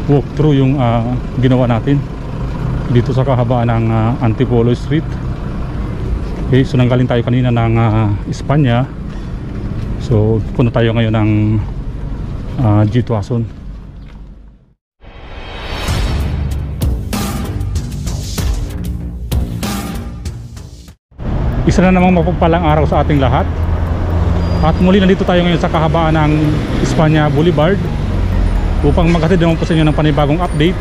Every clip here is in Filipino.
walkthrough yung ginawa natin dito sa kahabaan ng Antipolo Street. Okay, so nanggaling tayo kanina ng Espanya. So punta tayo ngayon ng G. Tuason. Isa na namang mapagpalang araw sa ating lahat. At muli nandito tayo ngayon sa kahabaan ng Espanya Boulevard upang maghatid naman po sa inyo ng panibagong update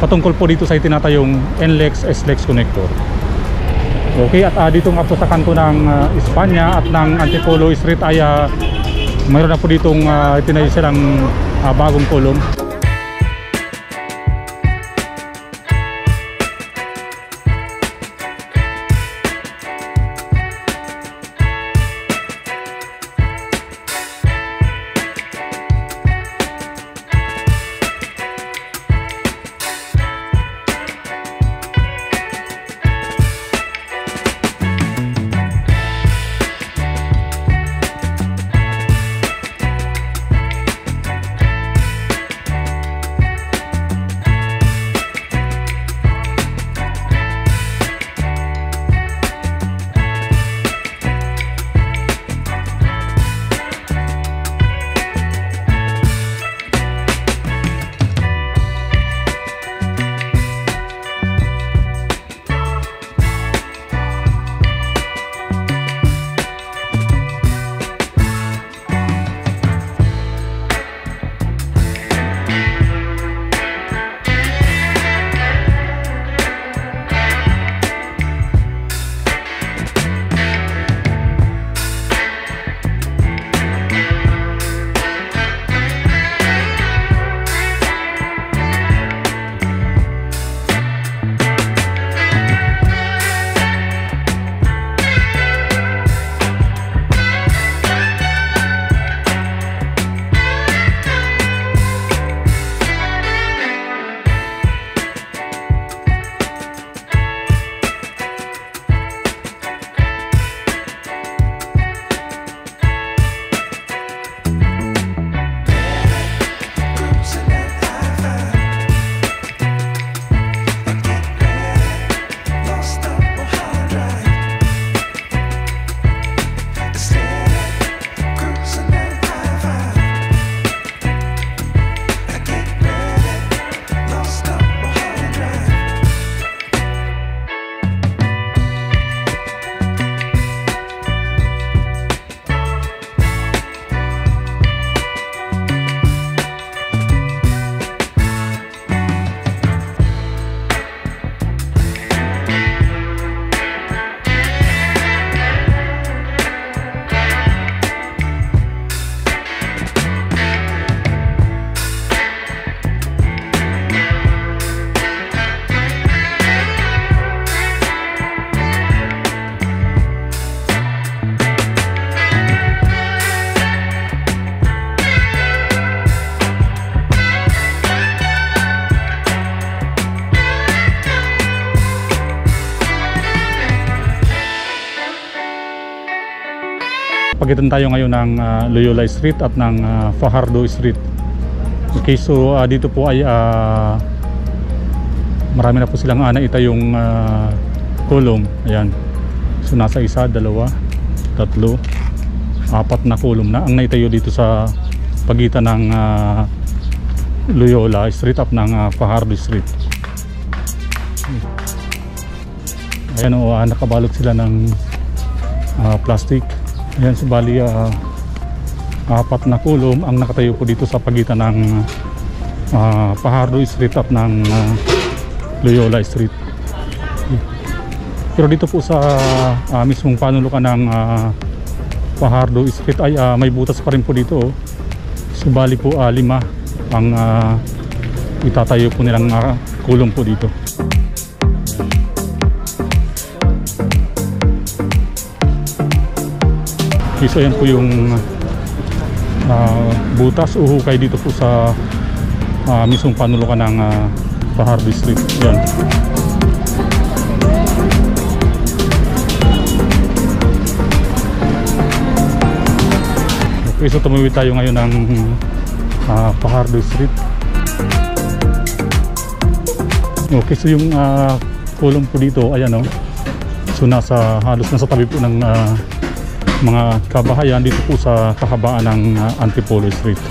patungkol po dito sa itinatayong NLEX SLEX connector. Okay, at dito nga po sa kanto ng Espanya at ng Antipolo Street ay mayroon na po ditong itinayo silang bagong kolong. Pagitan tayo ngayon ng Loyola Street at ng Fajardo Street. Okay, so dito po ay marami na po silang naitayong kulong. Ayan. So nasa isa, dalawa, tatlo, apat na kulong na ang naitayo dito sa pagitan ng Loyola Street at ng Fajardo Street. Ayan o, nakabalot sila ng plastic. Ayan, subali apat na kulong ang nakatayo po dito sa pagitan ng Fajardo Street at ng Loyola Street. Pero dito po sa mismong panulukan ng Fajardo Street ay may butas pa rin po dito. Subali po 5 ang itatayo po nilang kulong po dito. So yan po yung butas o hukay dito po sa mismong panulukan ng Fajardo Street. Yan. Okay, so tumawid tayo ngayon ng Fajardo Street. Okay, so yung kulong po dito, ayan o. So halos nasa tabi po ng mga kabahayan dito po sa kahabaan ng Antipolo Street.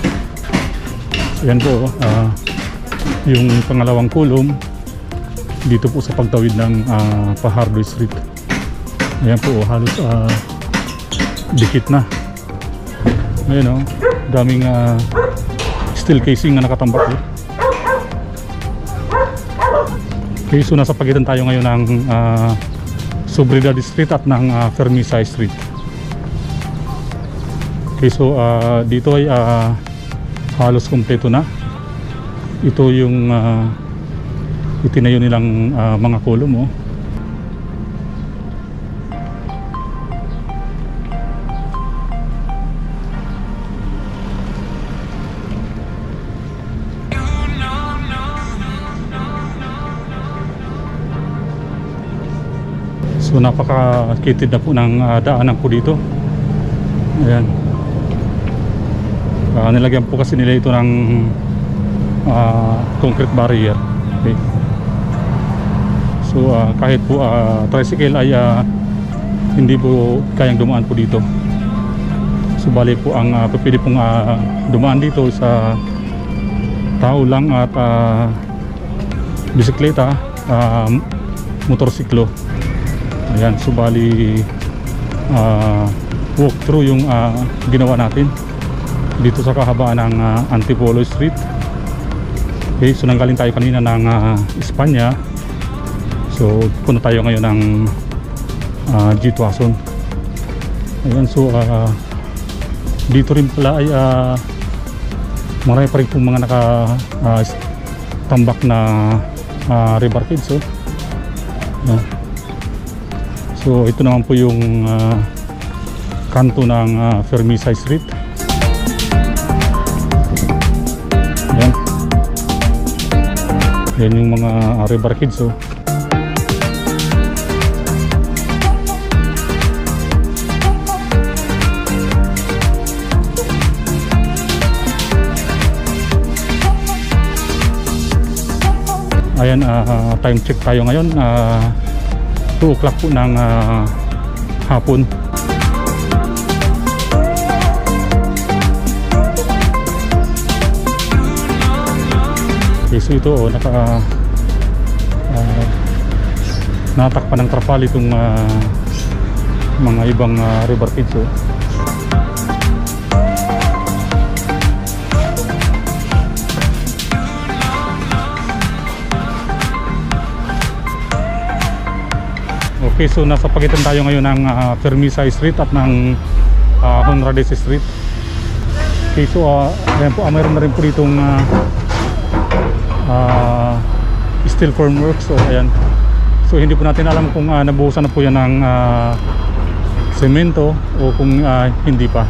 So, ayan po, yung pangalawang kulong dito po sa pagtawid ng Fajardo Street. Ayan po, halos dikit na. Ayan o, daming steel casing na nakatambak po. Okay, so nasa pagitan tayo ngayon ng Sobriedad Street at ng Fermisay Street. Okay, so dito ay halos kompleto na. Ito yung itinayo nilang mga kolom, oh. So napaka-kitid na po ng daanan po dito. Ayan. Nilagyan po kasi nila ito ng concrete barrier. Okay. So kahit po tricycle ay hindi po kayang dumaan po dito. So bali po ang pwede pong dumaan dito sa tao lang at bisikleta, motorsiklo. Ayan, so bali walk through yung ginawa natin dito sa kahabaan ng Antipolo Street. Okay, so nanggaling tayo kanina ng Espanya. So punta tayo ngayon ng G. Tuason. Ayan, so dito rin pala ay marami pa rin pong mga nakatambak na rebarcade. So ayan. So ito naman po yung kanto ng Fermisay Street. Ayan. Yan yung mga rebarcades, oh. Ayan, time check tayo ngayon. 2 o'clock po ng hapon. Okay, so ito natakpan ng trapal itong mga ibang rebarcades, oh. Okay, so nasa pagitan tayo ngayon ng Fermisay Street at ng Honrades Street. Okay, so ayan po, mayroon na rin po ditong steel formworks. So ayan, so hindi po natin alam kung nabuhusan na po yan ng semento o kung hindi pa.